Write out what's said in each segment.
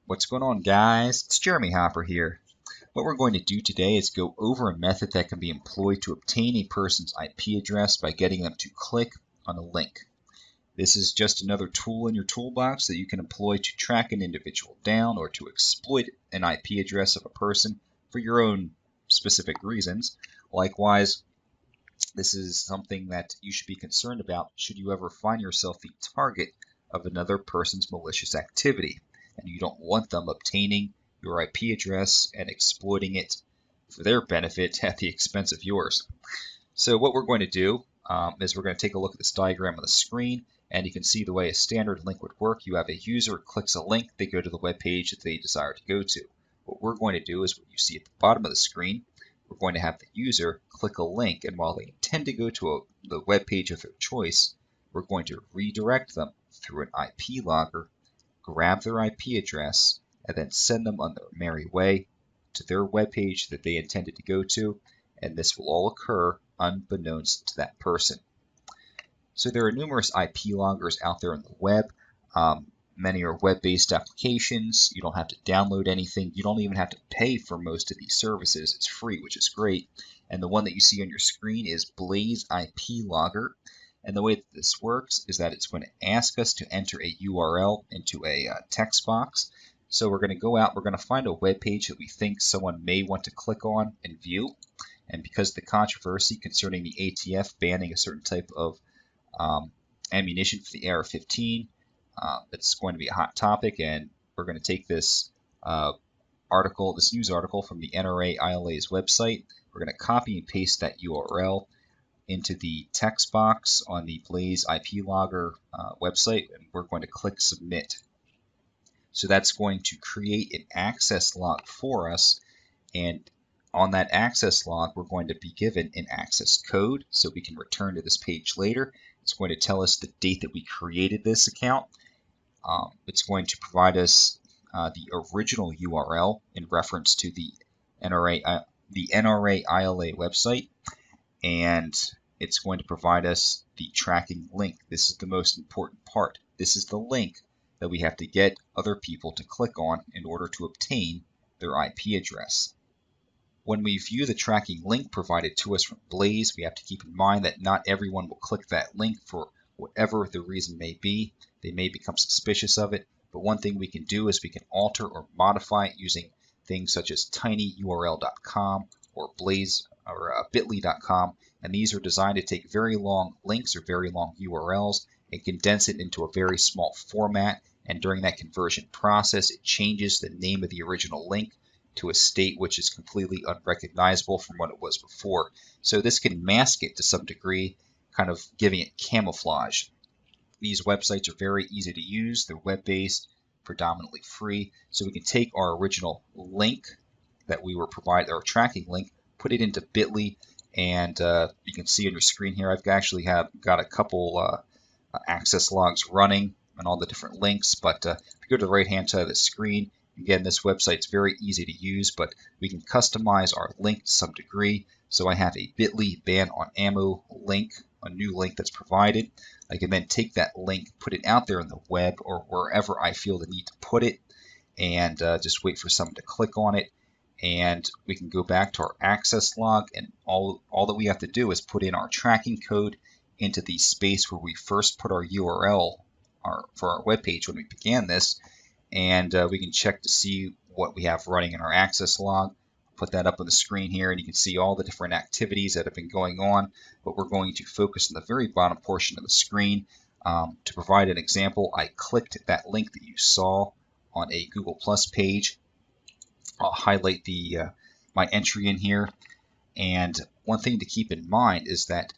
What's going on, guys? It's Jeremy Hopper here. What we're going to do today is go over a method that can be employed to obtain a person's IP address by getting them to click on a link. This is just another tool in your toolbox that you can employ to track an individual down or to exploit an IP address of a person for your own specific reasons. Likewise, this is something that you should be concerned about should you ever find yourself the target of another person's malicious activity, and you don't want them obtaining your IP address and exploiting it for their benefit at the expense of yours. So what we're going to do is we're going to take a look at this diagram on the screen, and you can see the way a standard link would work. You have a user clicks a link, they go to the web page that they desire to go to. What we're going to do is what you see at the bottom of the screen. We're going to have the user click a link, and while they intend to go to the web page of their choice, we're going to redirect them through an IP logger, grab their IP address, and then send them on their merry way to their web page that they intended to go to, and this will all occur unbeknownst to that person. So there are numerous IP loggers out there on the web. Many are web-based applications. You don't have to download anything. You don't even have to pay for most of these services. It's free, which is great. And the one that you see on your screen is Blaze IP Logger. And the way that this works is that it's going to ask us to enter a URL into a text box. So we're going to go out, we're going to find a web page that we think someone may want to click on and view. And because of the controversy concerning the ATF banning a certain type of ammunition for the AR-15, it's going to be a hot topic, and we're going to take this news article from the NRA-ILA's website. We're going to copy and paste that URL into the text box on the Blaze IP Logger website, and we're going to click Submit. So that's going to create an access log for us, and on that access log, we're going to be given an access code so we can return to this page later. It's going to tell us the date that we created this account. It's going to provide us the original URL in reference to the NRA-ILA website, and it's going to provide us the tracking link. This is the most important part. This is the link that we have to get other people to click on in order to obtain their IP address. When we view the tracking link provided to us from Blaze, we have to keep in mind that not everyone will click that link for whatever the reason may be. They may become suspicious of it, but one thing we can do is we can alter or modify it using things such as tinyurl.com or Blaze or bitly.com, and these are designed to take very long links or very long URLs and condense it into a very small format, and during that conversion process it changes the name of the original link to a state which is completely unrecognizable from what it was before. So this can mask it to some degree, kind of giving it camouflage. These websites are very easy to use. They're web-based, predominantly free. So we can take our original link that we were provided, our tracking link, put it into Bitly, and you can see on your screen here, I've actually got a couple access logs running on all the different links. But if you go to the right-hand side of the screen, again, this website's very easy to use, but we can customize our link to some degree. So I have a Bitly ban on ammo link, a new link that's provided. I can then take that link, put it out there in the web or wherever I feel the need to put it, and just wait for someone to click on it. And we can go back to our access log, and all that we have to do is put in our tracking code into the space where we first put our URL for our web page when we began this, and we can check to see what we have running in our access log. Put that up on the screen here, and you can see all the different activities that have been going on, but we're going to focus on the very bottom portion of the screen. To provide an example, I clicked that link that you saw on a Google Plus page. I'll highlight my entry in here, and one thing to keep in mind is that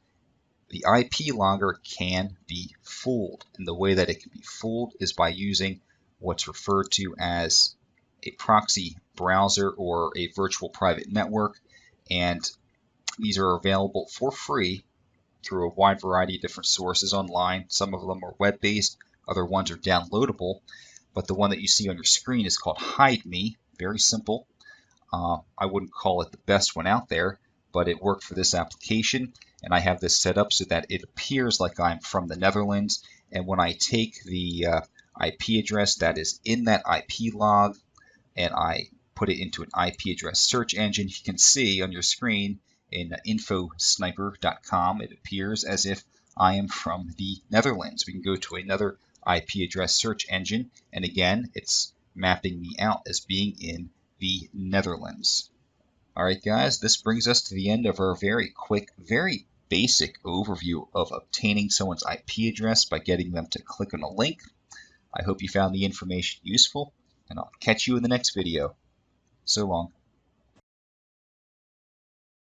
the IP logger can be fooled, and the way that it can be fooled is by using what's referred to as a proxy browser or a virtual private network, and these are available for free through a wide variety of different sources online. Some of them are web-based, other ones are downloadable, but the one that you see on your screen is called HideMe. Very simple. I wouldn't call it the best one out there, but it worked for this application, and I have this set up so that it appears like I'm from the Netherlands, and when I take the IP address that is in that IP log, and I put it into an IP address search engine. You can see on your screen in infosniper.com, it appears as if I am from the Netherlands. We can go to another IP address search engine, and again, it's mapping me out as being in the Netherlands. Alright guys, this brings us to the end of our very quick, very basic overview of obtaining someone's IP address by getting them to click on a link. I hope you found the information useful, and I'll catch you in the next video. So long.